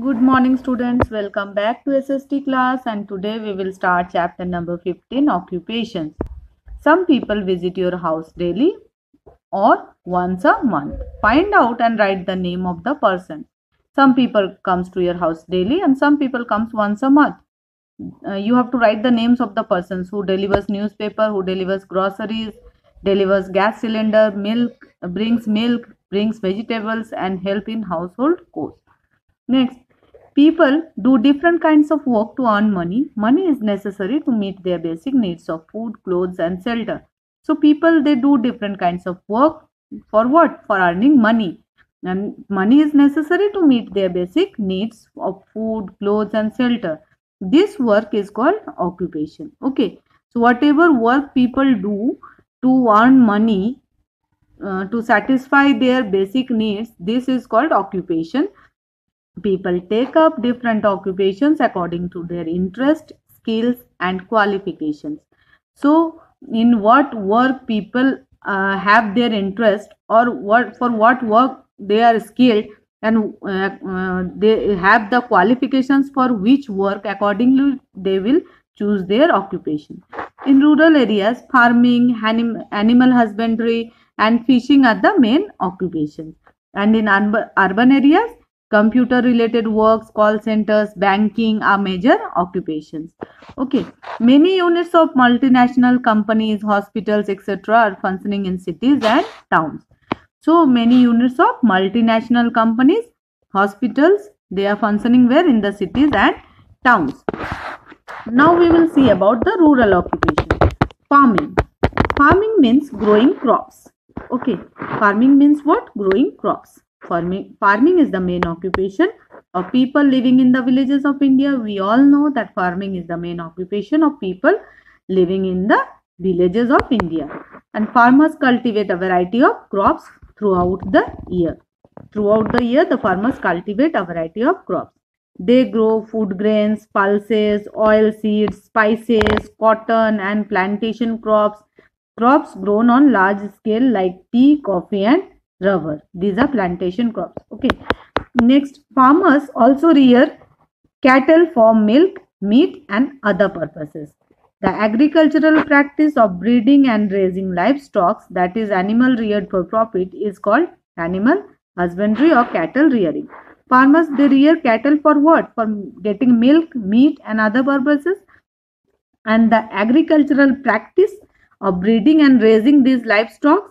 Good morning students, welcome back to SST class and today we will start chapter number 15 occupations. Some people visit your house daily or once a month. Find out and write the name of the person. Some people comes to your house daily and some people comes once a month. You have to write the names of the persons who delivers newspaper, who delivers groceries, delivers gas cylinder, milk, brings vegetables and help in household chores. Next, people do different kinds of work to earn money. Money is necessary to meet their basic needs of food, clothes, and shelter. So, people they do different kinds of work for what? For earning money. And money is necessary to meet their basic needs of food, clothes, and shelter. This work is called occupation. Okay. So, whatever work people do to earn money to satisfy their basic needs, this is called occupation. People take up different occupations according to their interest, skills, and qualifications. So, in what work people have their interest, or what work they are skilled, and they have the qualifications for which work, accordingly they will choose their occupation. In rural areas, farming, animal husbandry, and fishing are the main occupations. And in urban areas, computer related works, call centers, banking are major occupations. Okay, many units of multinational companies, hospitals, etc. are functioning in cities and towns. So many units of multinational companies, hospitals, they are functioning where? In the cities and towns. Now we will see about the rural occupation. Farming. Farming means growing crops. Okay, farming means what? Growing crops. Farming is the main occupation of people living in the villages of India. We all know that farming is the main occupation of people living in the villages of India. And farmers cultivate a variety of crops throughout the year. Throughout the year, the farmers cultivate a variety of crops. They grow food grains, pulses, oil seeds, spices, cotton, and plantation crops. Crops grown on large scale like tea, coffee, and rubber. These are plantation crops. Okay. Next, farmers also rear cattle for milk, meat, and other purposes. The agricultural practice of breeding and raising livestock, that is, animal reared for profit, is called animal husbandry or cattle rearing. Farmers they rear cattle for what? For getting milk, meat, and other purposes. And the agricultural practice of breeding and raising these livestock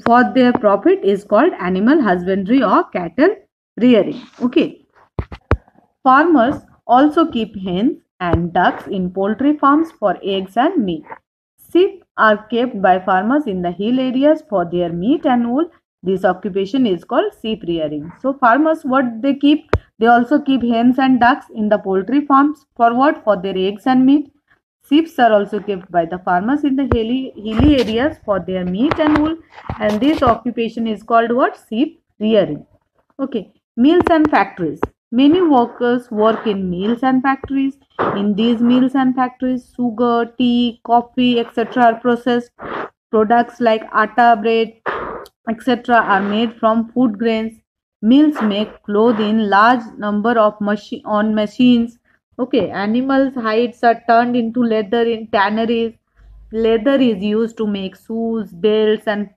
for their profit is called animal husbandry or cattle rearing. Okay. Farmers also keep hens and ducks in poultry farms for eggs and meat. Sheep are kept by farmers in the hill areas for their meat and wool. This occupation is called sheep rearing. So farmers what they keep? They also keep hens and ducks in the poultry farms for what? For their eggs and meat. Sheep are also kept by the farmers in the hilly areas for their meat and wool. And this occupation is called what? Sheep rearing. Okay. Mills and factories. Many workers work in mills and factories. In these mills and factories, sugar, tea, coffee, etc. are processed. Products like atta, bread, etc. are made from food grains. Mills make cloth in large number of machines. Okay, animals' hides are turned into leather in tanneries. Leather is used to make shoes, belts, and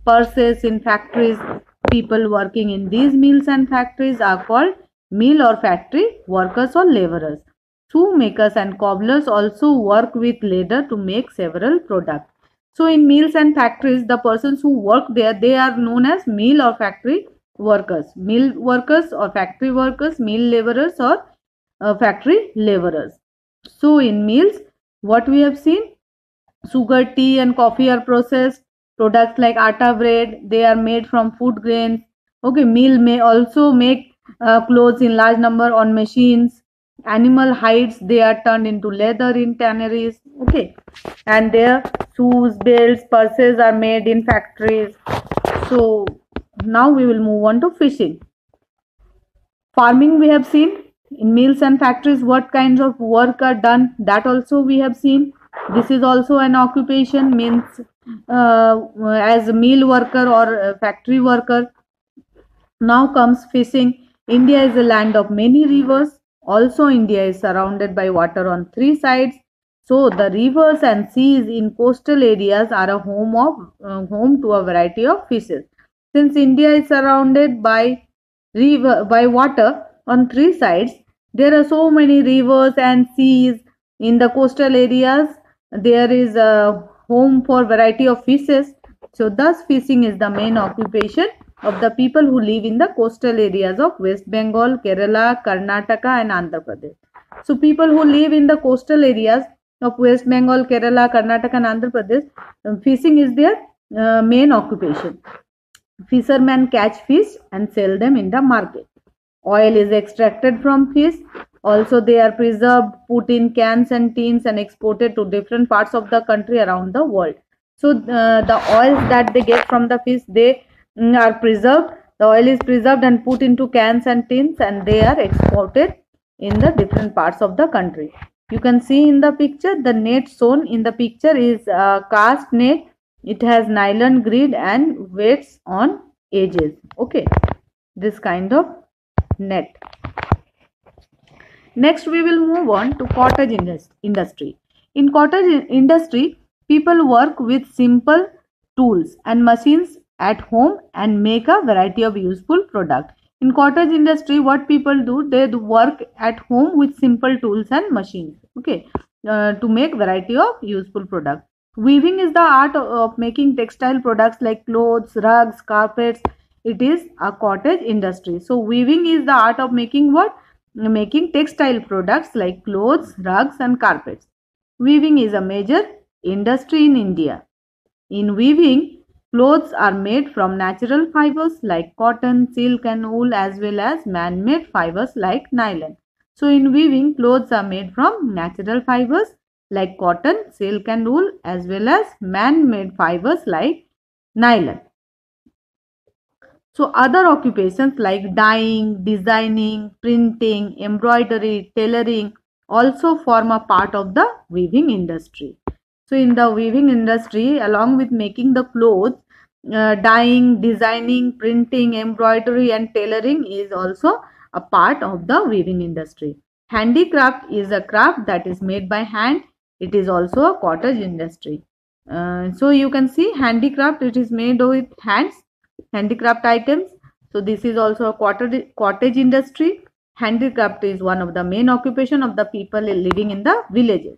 purses in factories. People working in these mills and factories are called mill or factory workers or laborers. Shoemakers and cobblers also work with leather to make several products. So in mills and factories, the persons who work there, they are known as mill or factory workers. Mill workers or factory workers, mill laborers or factory laborers. So in mills, what we have seen, sugar, tea, and coffee are processed. Products like atta bread, they are made from food grains. Okay, mill may also make clothes in large number on machines. Animal hides, they are turned into leather in tanneries. Okay, and their shoes, belts, purses are made in factories. So now we will move on to fishing. Farming we have seen. In mills and factories, what kinds of work are done, that also we have seen. This is also an occupation, means as a mill worker or a factory worker. Now comes fishing. India is a land of many rivers. Also, India is surrounded by water on three sides. So, the rivers and seas in coastal areas are a home to a variety of fishes. Since India is surrounded by water on three sides, there are so many rivers and seas in the coastal areas. There is a home for variety of fishes. So, thus fishing is the main occupation of the people who live in the coastal areas of West Bengal, Kerala, Karnataka and Andhra Pradesh. So people who live in the coastal areas of West Bengal, Kerala, Karnataka and Andhra Pradesh, fishing is their main occupation. Fishermen catch fish and sell them in the market. Oil is extracted from fish. Also they are preserved, put in cans and tins and exported to different parts of the country around the world. So the oils that they get from the fish, they are preserved. The oil is preserved and put into cans and tins and they are exported in the different parts of the country. You can see in the picture, the net shown in the picture is a cast net. It has nylon grid and weights on edges. Okay, this kind of net. Next we will move on to cottage industry. In cottage industry, people work with simple tools and machines at home and make a variety of useful products. In cottage industry, what people do, they work at home with simple tools and machines, okay, to make variety of useful products. Weaving is the art of making textile products like clothes, rugs, carpets. It is a cottage industry. So weaving is the art of making what? Making textile products like clothes, rugs and carpets. Weaving is a major industry in India. In weaving, clothes are made from natural fibers like cotton, silk and wool as well as man-made fibers like nylon. So in weaving, clothes are made from natural fibers like cotton, silk and wool as well as man-made fibers like nylon. So other occupations like dyeing, designing, printing, embroidery, tailoring also form a part of the weaving industry. So in the weaving industry, along with making the clothes, dyeing, designing, printing, embroidery and tailoring is also a part of the weaving industry. Handicraft is a craft that is made by hand. It is also a cottage industry. So you can see handicraft, it is made with hands, handicraft items. So this is also a cottage industry. Handicraft is one of the main occupation of the people living in the villages.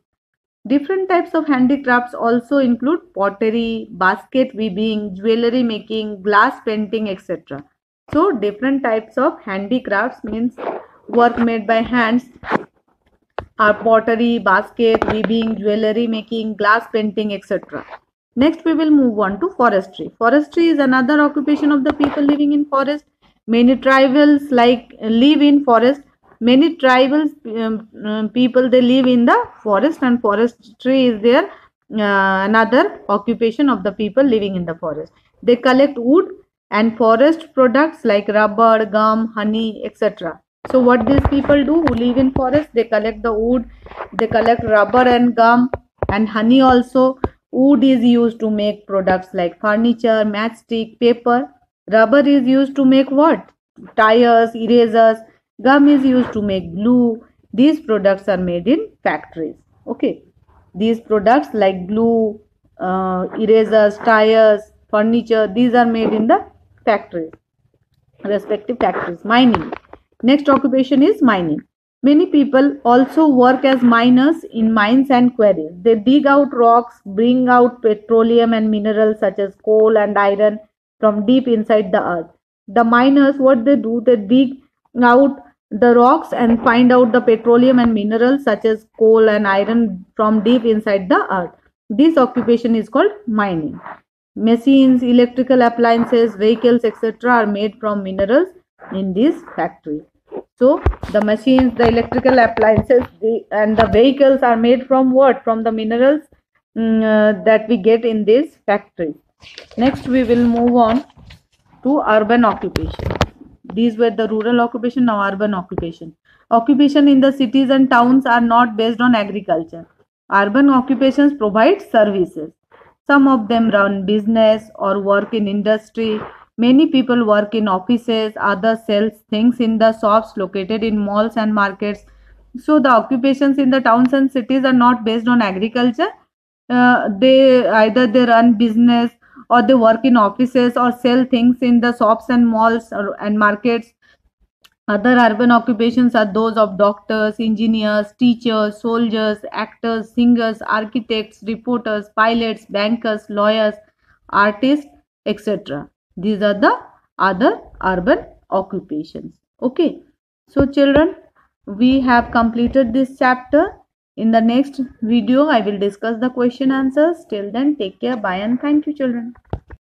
Different types of handicrafts also include pottery, basket weaving, jewelry making, glass painting, etc. So different types of handicrafts means work made by hands are pottery, basket weaving, jewelry making, glass painting, etc. Next we will move on to forestry. Forestry is another occupation of the people living in forest. Many tribals live in forest. Many tribal people, they live in the forest and forestry is their another occupation of the people living in the forest. They collect wood and forest products like rubber, gum, honey, etc. So what these people do who live in forest, they collect the wood, they collect rubber and gum and honey also. Wood is used to make products like furniture, matchstick, paper. Rubber is used to make what? Tires, erasers. Gum is used to make glue. These products are made in factories. Okay. These products like glue, erasers, tires, furniture, these are made in the factories, respective factories. Mining. Next occupation is mining. Many people also work as miners in mines and quarries. They dig out rocks, bring out petroleum and minerals such as coal and iron from deep inside the earth. The miners, what they do, they dig out the rocks and find out the petroleum and minerals such as coal and iron from deep inside the earth. This occupation is called mining. Machines, electrical appliances, vehicles, etc. are made from minerals in these factories. So the machines, the electrical appliances and the vehicles are made from what? From the minerals that we get in this factory. Next we will move on to urban occupation. These were the rural occupation, now urban occupation. Occupation in the cities and towns are not based on agriculture. Urban occupations provide services. Some of them run business or work in industry. Many people work in offices, others sell things in the shops located in malls and markets. So the occupations in the towns and cities are not based on agriculture. They either they run business, or they work in offices or sell things in the shops and malls and markets. Other urban occupations are those of doctors, engineers, teachers, soldiers, actors, singers, architects, reporters, pilots, bankers, lawyers, artists, etc. These are the other urban occupations. Okay. So children, we have completed this chapter. In the next video, I will discuss the question answers. Till then, take care. Bye and thank you, children.